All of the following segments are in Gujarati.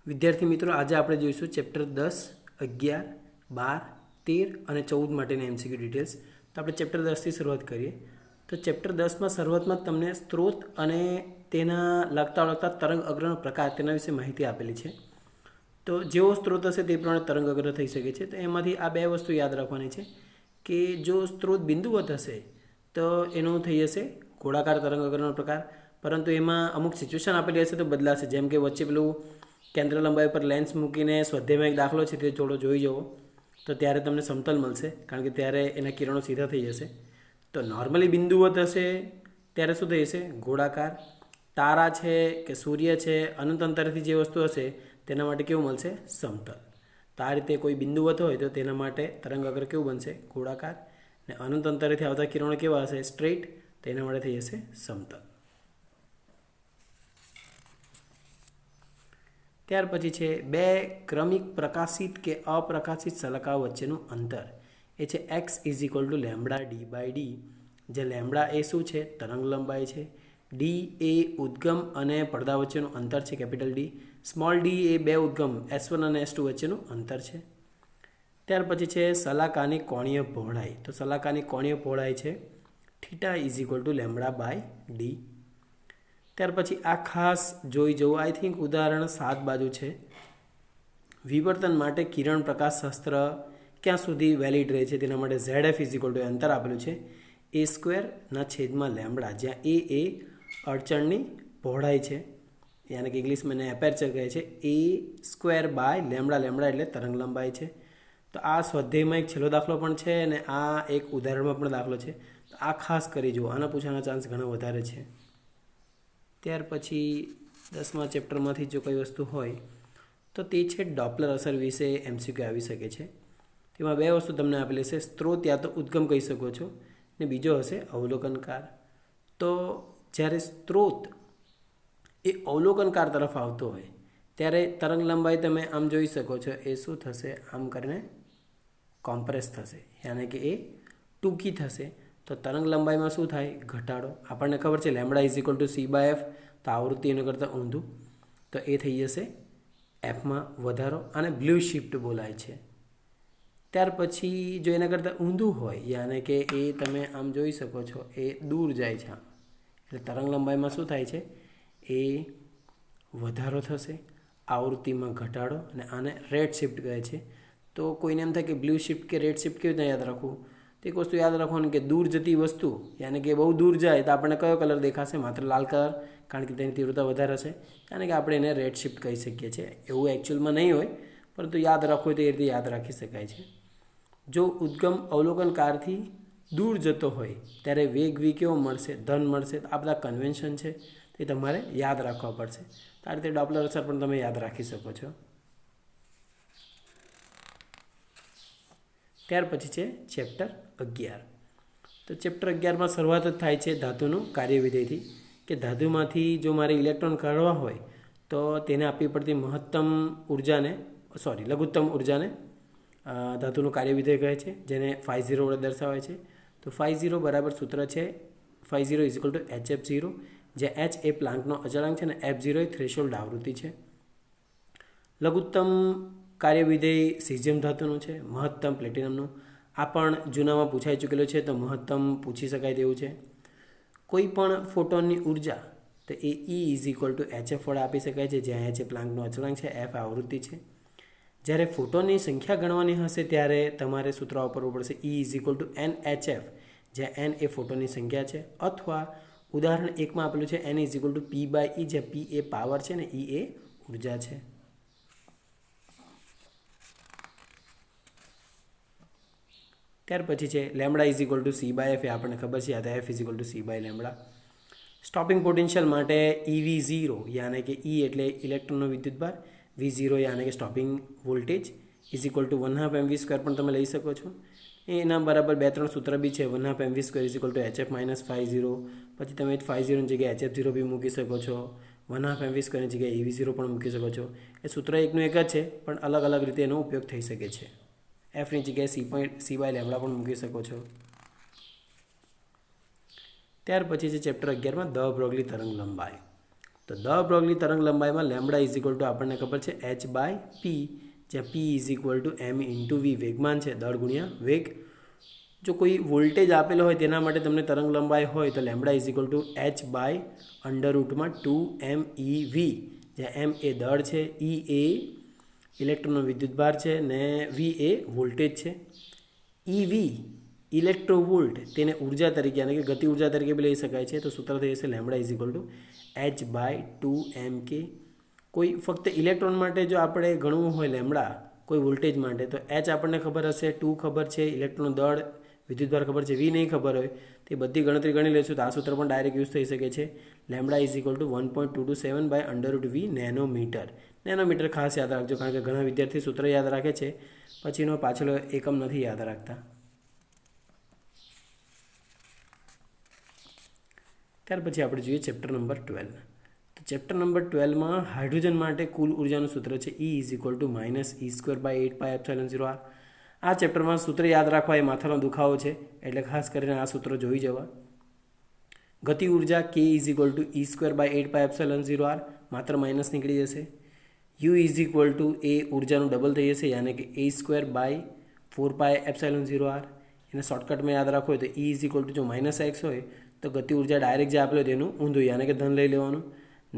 વિદ્યાર્થી મિત્રો, આજે આપણે જોઈશું ચેપ્ટર 10, 11, 12, 13 અને 14 માટેની એમસીક્યુ ડિટેલ્સ. તો આપણે ચેપ્ટર 10થી શરૂઆત કરીએ. તો ચેપ્ટર 10માં શરૂઆતમાં તમને સ્ત્રોત અને તેના લગતા તરંગ અગ્રનો પ્રકાર તેના વિશે માહિતી આપેલી છે. તો જેવો સ્ત્રોત હશે તે પ્રમાણે તરંગ અગ્ર થઈ શકે છે. તો એમાંથી આ બે વસ્તુ યાદ રાખવાની છે કે જો સ્ત્રોત બિંદુવત હશે તો એનું થઈ જશે ગોળાકાર તરંગ અગ્રનો પ્રકાર, પરંતુ એમાં અમુક સિચ્યુએશન આપેલી હશે તો બદલાશે. જેમ કે વચ્ચે પેલું કેન્દ્ર લંબાઈ પર લેન્સ મૂકીને સ્વાધ્યાયમાં એક દાખલો છે તે થોડો જોઈ જવો, તો ત્યારે તમને સમતલ મળશે, કારણ કે ત્યારે એના કિરણો સીધા થઈ જશે. તો નોર્મલી બિંદુવત હશે ત્યારે શું થઈ જશે? ગોળાકાર. તારા છે કે સૂર્ય છે, અનંત અંતરથી જે વસ્તુ હશે તેના માટે કેવું મળશે? સમતલ. તો આ રીતે કોઈ બિંદુવત હોય તો તેના માટે તરંગ અગ્ર કેવું બનશે? ગોળાકાર. ને અનંત અંતરેથી આવતા કિરણો કેવા હશે? સ્ટ્રેટ. તો એના માટે થઈ જશે સમતલ. ત્યાર પછી છે બે ક્રમિક પ્રકાશિત કે અપ્રકાશિત શલાકાઓ વચ્ચેનું અંતર. એ છે x = લેમ્બડા d/d, જે લેમ્બડા એ શું છે? તરંગ લંબાઈ છે. ડી એ ઉદ્ગમ અને પડદા વચ્ચેનું અંતર છે, કેપિટલ ડી. સ્મોલ ડી એ બે ઉદ્ગમ S1 અને S2 વચ્ચેનું અંતર છે. ત્યાર પછી છે શલાકાની કોણીય પહોળાઈ. તો શલાકાની કોણીય પહોળાઈ છે θ = λ/d. ત્યાર પછી આ ખાસ જોઈ જવું. આઈ થિંક ઉદાહરણ 7 બાજુ છે. વિવર્તન માટે કિરણ પ્રકાશ શાસ્ત્ર ક્યાં સુધી વેલિડ રહે છે તેના માટે ZF = અંતર આપેલું છે a²/λ, જ્યાં a એ અડચણની પહોળાઈ છે, યાની કે ઇંગ્લિશમાં એને એપેરચર કહે છે. a²/λ એટલે તરંગ લંબાઈ છે. તો આ સ્વાધ્યાયમાં એક છેલ્લો દાખલો પણ છે અને આ એક ઉદાહરણમાં પણ દાખલો છે. તો આ ખાસ કરી જુઓ, આના પૂછવાના ચાન્સ ઘણા વધારે છે. ત્યાર પછી 10મા ચેપ્ટરમાંથી જો કઈ વસ્તુ હોય તો તે છે ડોપલર અસર વિશે એમસીક્યુ આવી શકે છે. તેમાં બે વસ્તુ તમને આપેલી છે, સ્ત્રોત યા તો ઉદ્ગમ કહી શકો છો, ને બીજો હશે અવલોકનકાર. તો જ્યારે સ્ત્રોત એ અવલોકનકાર તરફ આવતો હોય ત્યારે તરંગ લંબાઈ તમે આમ જોઈ શકો છો, એ શું થશે? આમ કરીને કોમ્પ્રેસ થશે, યાની કે એ ટૂંકી થશે. તો તરંગ લંબાઈમાં શું થાય? ઘટાડો. આપણને ખબર છે λ = c/f, તો આવૃત્તિ એનું કરતાં ઊંધું, તો એ થઈ જશે એફમાં વધારો, અને બ્લુ શિફ્ટ બોલાય છે. ત્યાર પછી જો એના કરતાં ઊંધું હોય, યાને કે એ તમે આમ જોઈ શકો છો એ દૂર જાય છે, એટલે તરંગ લંબાઈમાં શું થાય છે? એ વધારો થશે, આવૃત્તિમાં ઘટાડો, અને આને રેડ શિફ્ટ કહે છે. તો કોઈને એમ થાય કે બ્લુ શિફ્ટ કે રેડ શિફ્ટ કેવી રીતે યાદ રાખવું? તો એક વસ્તુ યાદ રાખવાની કે દૂર જતી વસ્તુ, યાની કે બહુ દૂર જાય તો આપણને કયો કલર દેખાશે? માત્ર લાલ કલર, કારણ કે તેની તીવ્રતા વધારે હશે, યાની કે આપણે એને રેડ શિફ્ટ કહી શકીએ છીએ. એવું એકચ્યુઅલમાં નહીં હોય, પરંતુ યાદ રાખવું હોય તો એ રીતે યાદ રાખી શકાય છે. જો ઉદ્ગમ અવલોકનકારથી દૂર જતો હોય ત્યારે વેગ v કેવો મળશે? ધન મળશે. આ બધા કન્વેન્શન છે, તે તમારે યાદ રાખવા પડશે. તો આ રીતે ડોપલર અસર પણ તમે યાદ રાખી શકો છો. ત્યાર પછી છે ચેપ્ટર 11. તો ચેપ્ટર 11માં શરૂઆત જ થાય છે ધાતુનું કાર્યવિધેયથી, કે ધાતુમાંથી જો મારે ઇલેક્ટ્રોન કાઢવા હોય તો તેને આપવી પડતી લઘુત્તમ ઉર્જાને ધાતુનું કાર્યવિધેય કહે છે, જેને φ0 વડે દર્શાવાય છે. તો φ0 બરાબર સૂત્ર છે φ0 = hf0, જ્યાં h એ પ્લાન્કનો અચળાંક છે અને f0 એ થ્રેશોલ્ડ આવૃત્તિ છે. લઘુત્તમ કાર્યવિધેય સીઝિયમ ધાતુનું છે, મહત્તમ પ્લેટિનમનું. આ પણ જૂનામાં પૂછાઈ ચૂકેલું છે, તો મહત્તમ પૂછી શકાય તેવું છે. કોઈ પણ ફોટોનની ઉર્જા તો એ E = hf વડે આપી શકાય છે, જ્યાં h એ પ્લાન્કનો અચળાંક છે, f આવૃત્તિ છે. જ્યારે ફોટોનની સંખ્યા ગણવાની હશે ત્યારે તમારે સૂત્ર વાપરવું પડશે E = nhf, જ્યાં n એ ફોટોનની સંખ્યા છે, અથવા ઉદાહરણ 1માં આપેલું છે n = p/e, જ્યાં p એ પાવર છે ને E એ ઉર્જા છે. ત્યાર પછી છે λ = c/f, એ આપણને ખબર છે, યા તો f = c/λ. સ્ટોપિંગ પોટેન્શિયલ માટે EV0, યાને કે E એટલે ઇલેક્ટ્રોનનો વિદ્યુતભાર, V0 યાને કે સ્ટોપિંગ વોલ્ટેજ = 1/2 mv² પણ તમે લઈ શકો છો. એના બરાબર 2-3 સૂત્ર બી છે. 1/2 mv² = hf - φ0, પછી તમે φ0 ની જગ્યાએ hf0 બી મૂકી શકો છો. 1/2 mv² ની જગ્યાએ EV0 પણ મૂકી શકો છો. એ સૂત્ર એકનું એક જ છે, પણ અલગ અલગ રીતે એનો ઉપયોગ થઈ શકે છે. એફની જગ્યાએ c/λ પણ મૂકી શકો છો. ત્યાર પછી છે ચેપ્ટર 11માં દ બ્રોગલી તરંગ લંબાઈ. તો દ બ્રોગલી તરંગ લંબાઈમાં લેમ્બડા ઇઝ ઇક્વલ ટુ આપણને ખબર છે h/p, જ્યાં p is equal two m into v વેગમાન છે, દળ ગુણ્યા વેગ. જો કોઈ વોલ્ટેજ આપેલો હોય તેના માટે તમને તરંગ લંબાઈ હોય તો lambda is equal two h/√2m e v, જ્યાં m એ દળ છે, e એ ઇલેક્ટ્રોનનો વિદ્યુતભાર છે ને v એ વોલ્ટેજ છે. ev ઇલેક્ટ્રોવોલ્ટ તેને ઉર્જા તરીકે યાની કે ગતિ ઉર્જા તરીકે બી લઈ શકાય છે. તો સૂત્ર થઈ જશે lambda is equal two h/2mk. કોઈ ફક્ત ઇલેક્ટ્રોન માટે જો આપણે ગણવું હોય લેમ્બડા કોઈ વોલ્ટેજ માટે તો h આપણને ખબર હશે, 2 ખબર છે, ઇલેક્ટ્રોન દળ વિદ્યુતભાર ખબર છે, v નહીં ખબર હોય તે બધી ગણતરી ગણી લઈશું તો આ સૂત્ર પણ ડાયરેક્ટ યુઝ થઈ શકે છે. Lambda is equal two 1.227/√v nanometre. Nanometre ખાસ યાદ રાખજો, કારણ કે ઘણા વિદ્યાર્થી સૂત્ર યાદ રાખે છે પછીનો પાછળ એકમ નથી યાદ રાખતા. ત્યાર પછી આપણે જોઈએ ચેપ્ટર નંબર 12. તો ચેપ્ટર નંબર 12માં હાઇડ્રોજન માટે કુલ ઉર્જાનું સૂત્ર છે E is equal two -E²/8πε0r. આ ચેપ્ટરમાં સૂત્ર યાદ રાખવા એ માથાનો દુખાવો છે, એટલે ખાસ કરીને આ સૂત્રો જોઈ જવા. ગતિ ઉર્જા K is equal two E²/8πε0r, માત્ર માઇનસ નીકળી જશે. U ઇઝ ઇક્વલ ટુ એ ઉર્જાનું ડબલ થઈ જશે, યાની કે A²/4πε0r. એને શોર્ટકટમાં યાદ રાખવું હોય તો E ઇઝ ઇક્વલ ટુ જો -x હોય તો ગતિ ઉર્જા ડાયરેક્ટ જે આપેલું તેનું ઊંધું યાની કે ધન લઈ લેવાનું,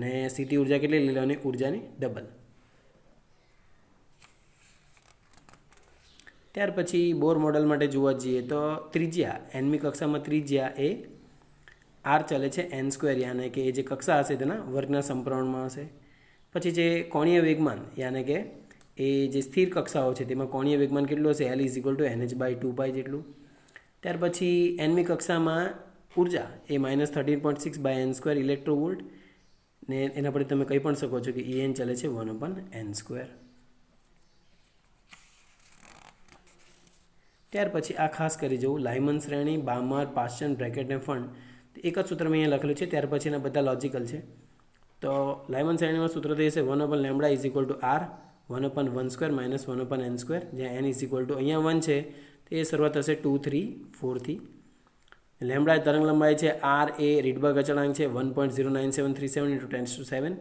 ને સ્થિતિ ઉર્જા કેટલી લઈ લેવાની, ઉર્જાની ડબલ. ત્યાર પછી બોર મોડલ માટે જોવા જઈએ તો ત્રિજ્યા એનમી કક્ષામાં ત્રિજ્યા એ r ચાલે છે n², યાને કે જે કક્ષા હશે તેના વર્ગના સમપ્રમાણમાં હશે. પછી જે કોણીય વેગમાન યાને કે એ જે સ્થિર કક્ષાઓ છે તેમાં કોણીય વેગમાન કેટલું હશે, L is equal two nh/2π જેટલું. ત્યાર પછી એનમી કક્ષામાં ઉર્જા એ -13.6/n² ઇલેક્ટ્રોવોલ્ટ, ને એના પરથી તમે કહી પણ શકો છો કે En ચાલે છે 1/n². ત્યાર પછી આ ખાસ કરી જવું લાયમન શ્રેણી, બામર, પાસ્ચન, બ્રેકેટ ને ફંડ એક જ સૂત્રમાં અહીંયા લખેલું છે. ત્યાર પછી એના બધા લોજિકલ છે. તો લાયમન શ્રેણીમાં સૂત્ર થઈ જશે 1/λ is equal two r 1/1² - 1/n², જ્યાં n ઇઝ ઇક્વલ ટુ અહીંયા 1 છે તો એ શરૂઆત થશે 2, 3, 4થી. લેમ્બડા તરંગ લંબાઈ છે, r એ રીડબર્ગ અચળાંક છે 1.09737 × 10⁷.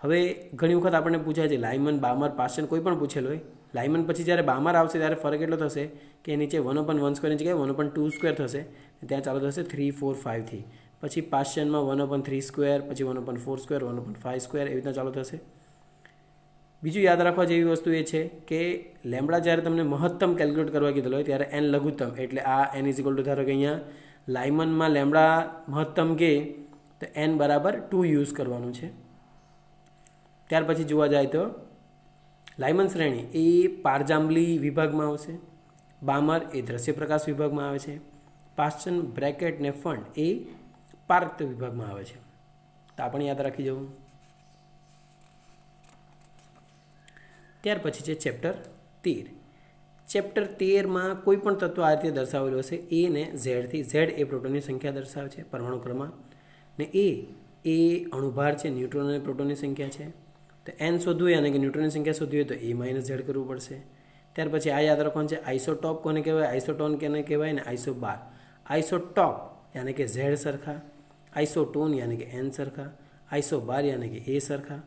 હવે ઘણી વખત આપણને પૂછાય છે લાયમન, બામર, પાસ્ચન કોઈ પણ પૂછેલો હોય, લાયમન પછી જ્યારે બામર આવશે ત્યારે ફરક એટલો થશે કે નીચે 1/1² ની જગ્યાએ 1/2² થશે, ત્યાં ચાલુ થશે 3, 4, 5થી. પછી પાસ્ચનમાં 1/3², પછી 1/4², 1/5² એવી રીતના ચાલુ થશે. બીજું યાદ રાખવા જેવી વસ્તુ એ છે કે લેમ્બડા જ્યારે તમને મહત્તમ કેલ્ક્યુલેટ કરવા કીધેલો હોય ત્યારે n લઘુત્તમ, એટલે આ n ઇઝ ઇક્વલ ટુ ધારો કે અહીંયા લાયમનમાં લેમ્બડા મહત્તમ કે તો n બરાબર 2 યુઝ કરવાનું છે. ત્યાર પછી જોવા જાય તો લાયમન શ્રેણી એ પારજાંબલી વિભાગમાં આવશે, બામર એ દ્રશ્ય પ્રકાશ વિભાગમાં આવે છે, પાસ્ચન, બ્રેકેટ ને ફંડ એ પાર્ક વિભાગમાં આવે છે. તો આપણે યાદ રાખી જવું. ત્યાર પછી છે ચેપ્ટર 13. ચેપ્ટર 13માં કોઈ પણ તત્વ આ રીતે દર્શાવેલું હશે એ ને ઝેડથી. ઝેડ એ પ્રોટોનની સંખ્યા દર્શાવે છે પરમાણુ ક્રમાંક, ને એ અણુભાર છે, ન્યુટ્રોન અને પ્રોટોનની સંખ્યા છે. તો n શોધવું હોય અને કે ન્યુટ્રોનની સંખ્યા શોધવી હોય તો a - z કરવું પડશે. ત્યાર પછી આ યાદ રાખવાનું છે આઇસોટોપ કોને કહેવાય, આઇસોટોન કેને કહેવાય, ને આઇસોબાર. આઇસોટોપ યાની કે z સરખા, આઇસોટોન યાની કે n સરખા, આઇસોબાર યાની કે a સરખા.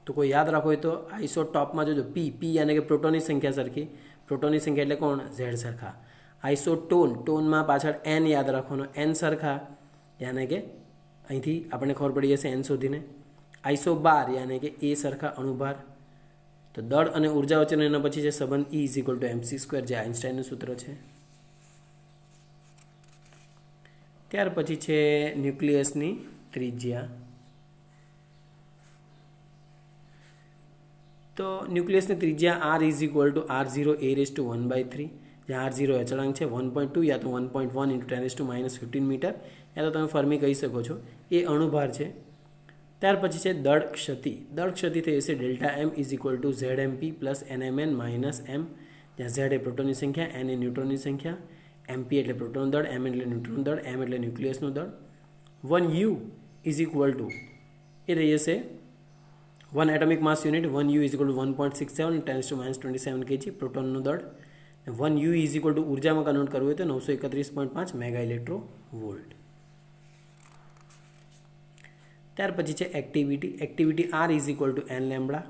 તો કોઈ યાદ રાખો હોય તો આઇસોટોપમાં જોજો p યાની કે પ્રોટોનની સંખ્યા સરખી, પ્રોટોનની સંખ્યા એટલે કોણ, z સરખા. આઇસોટોન, ટોનમાં પાછળ n યાદ રાખવાનો, n સરખા યાની કે અહીંથી આપણને ખબર પડી જશે n શોધીને. આઇસોબાર યાની કે એ સરખા અણુભાર. તો દળ અને ઉર્જા વચ્ચેનો એના પછી છે સંબંધ E is equal two mc², જે આઇન્સ્ટાઈનનું સૂત્ર છે. ત્યાર પછી છે ન્યુક્લિયસની ત્રિજ્યા. તો ન્યુક્લિયસની ત્રિજ્યા r is equal two r0a⁻1/3, જ્યાં r0 અચળાંક છે 1.2 યા તો 1.1 × 10⁻15 મીટર, યા તો તમે ફર્મી કહી શકો છો. એ અણુભાર છે. ત્યાર પછી છે દળ ક્ષતિ. દળ ક્ષતિ થઈ જશે Δm is equal two ZMP + NMN - m, જ્યાં Z એ પ્રોટોનની સંખ્યા, n એ ન્યુટ્રોનની સંખ્યા, MP એટલે પ્રોટોન દળ, m એટલે ન્યુટ્રોન દળ, m એટલે ન્યુક્લિયસનું દળ. 1U ઇઝ ઇક્વલ ટુ એ થઈ જશે 1 atomic mass unit, 1U is equal two 1.67 × 10⁻27 kg પ્રોટોનનું દળ. 1U ઇઝ ઇક્વલ ટુ ઉર્જામાં કન્વર્ટ કરવું હોય તો 931.5 મેગા ઇલેક્ટ્રો વોલ્ટ. ત્યાર પછી છે activity R is equal to N lambda.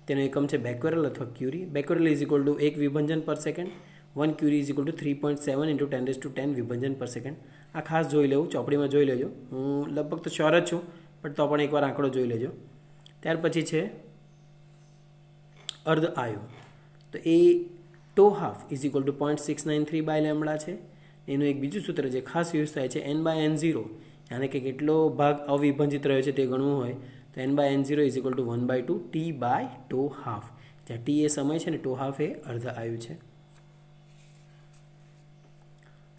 તેનો એકમ છે બેક્વેરલ અથવા curie. Becquerel is equal to 1 વિભંજન પર second. 1 curie is equal to 3.7 into 10⁻10 વિભંજન પર સેકન્ડ. આ ખાસ જોઈ લેવું, ચોપડીમાં જોઈ લેજો. હું લગભગ તો શ્યોર જ છું, પણ તો પણ એકવાર આંકડો જોઈ લેજો. ત્યાર પછી છે અર્ધ આયુ. તો એ T half is equal to 0.693 by lambda છે. એનું એક બીજું સૂત્ર જે ખાસ યુઝ થાય છે n/n0, યાની કે કેટલો ભાગ અવિભંજિત રહ્યો છે તે ગણવું હોય તો n/n0 is equal to 1/2 t by to half. જ્યાં ટી એ સમય છે ને ટો હાફ એ અર્ધ આયુ છે.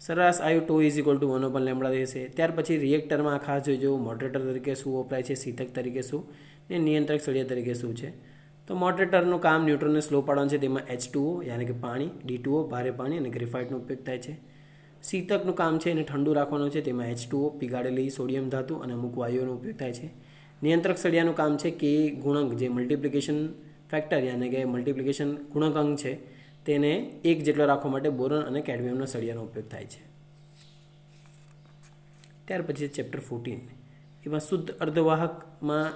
સરેરાશ આયુ ટો ઇઝ ઇક્વલ ટુ 1 લેમ્બડા રહેશે. ત્યાર પછી રિએક્ટરમાં ખાસ જોઈજો મોડરેટર તરીકે શું વપરાય છે, શીતક તરીકે શું, ને નિયંત્રક સળિયા તરીકે શું છે. તો મોડરેટરનું કામ ન્યુટ્રોનને સ્લો પાડવાનું છે. તેમાં H2O યાની કે પાણી, D2O ભારે પાણી અને ગ્રેફાઇટનો ઉપયોગ થાય છે. શીતકનું કામ છે એને ઠંડુ રાખવાનું છે. તેમાં H2O પીગાળેલી સોડિયમ ધાતુ અને અમુક વાયુઓનો ઉપયોગ થાય છે. નિયંત્રક સળિયાનું કામ છે કે ગુણક જે મલ્ટિપ્લિકેશન ફેક્ટર યાની કે મલ્ટિપ્લિકેશન ગુણકાંક છે તેને 1 જેટલો રાખવા માટે બોરોન અને કેડમિયમના સળિયાનો ઉપયોગ થાય છે. ત્યાર પછી ચેપ્ટર 14. એમાં શુદ્ધ અર્ધવાહકમાં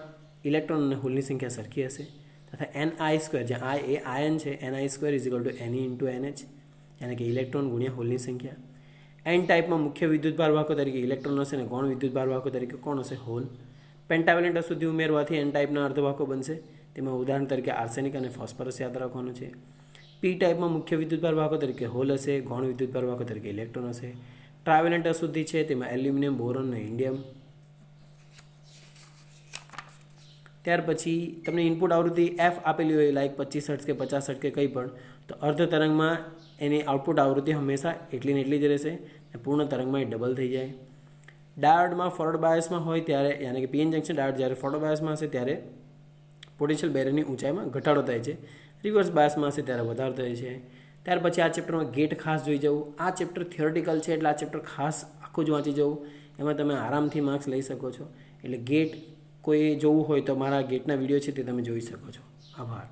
ઇલેક્ટ્રોન અને હોલની સંખ્યા સરખી હશે તથા Ni², જ્યાં I એ આયન છે, Ni² is equal two Ne into NH, યાની કે ઇલેક્ટ્રોન ગુણ્યા હોલની સંખ્યા. એન ટાઈપમાં મુખ્ય વિદ્યુતભાર વાહકો તરીકે ઇલેક્ટ્રોન હશે અને ગૌણ વિદ્યુતભાર વાહકો તરીકે કોણ હશે? હોલ. પેન્ટાવેલેન્ટ અશુદ્ધિ ઉમેરવાથી એન ટાઈપના અર્ધવાહકો બનશે. તેમાં ઉદાહરણ તરીકે આર્સેનિક અને ફોસ્ફરસ યાદ રાખવાનું છે. પી ટાઈપમાં મુખ્ય વિદ્યુતભાર વાહકો તરીકે હોલ હશે, ગૌણ વિદ્યુતભાર વાહકો તરીકે ઇલેક્ટ્રોન હશે. ટ્રાવેલેન્ટ અશુદ્ધિ છે તેમાં એલ્યુમિનિયમ, બોરોન અને ઇન્ડિયમ. ત્યાર પછી તમને ઇનપુટ આવૃત્તિ એફ આપેલી હોય લાઈક 25 હર્ટ્ઝ કે 50 હર્ટ્ઝ કે કંઈ પણ, તો અર્ધ તરંગમાં એની આઉટપુટ આવૃત્તિ હંમેશા એટલી ને એટલી જ રહેશે અને પૂર્ણ તરંગમાં એ ડબલ થઈ જાય. ડાયોડમાં ફોરવર્ડ બાયસમાં હોય ત્યારે યાની કે પીએન જંક્શન ડાયોડ જ્યારે ફોરવર્ડ બાયસમાં હશે ત્યારે પોટેન્શિયલ બેરિયરની ઊંચાઈમાં ઘટાડો થાય છે. રિવર્સ બાયસમાં હશે ત્યારે વધારો થાય છે. ત્યાર પછી આ ચેપ્ટરમાં ગેટ ખાસ જોઈ જવું. આ ચેપ્ટર થિયોરિટિકલ છે એટલે આ ચેપ્ટર ખાસ આખું જ વાંચી જવું. એમાં તમે આરામથી માર્ક્સ લઈ શકો છો. એટલે ગેટ કોઈ જોવું હોય તો મારા ગેટના વિડીયો છે તે તમે જોઈ શકો છો. આભાર.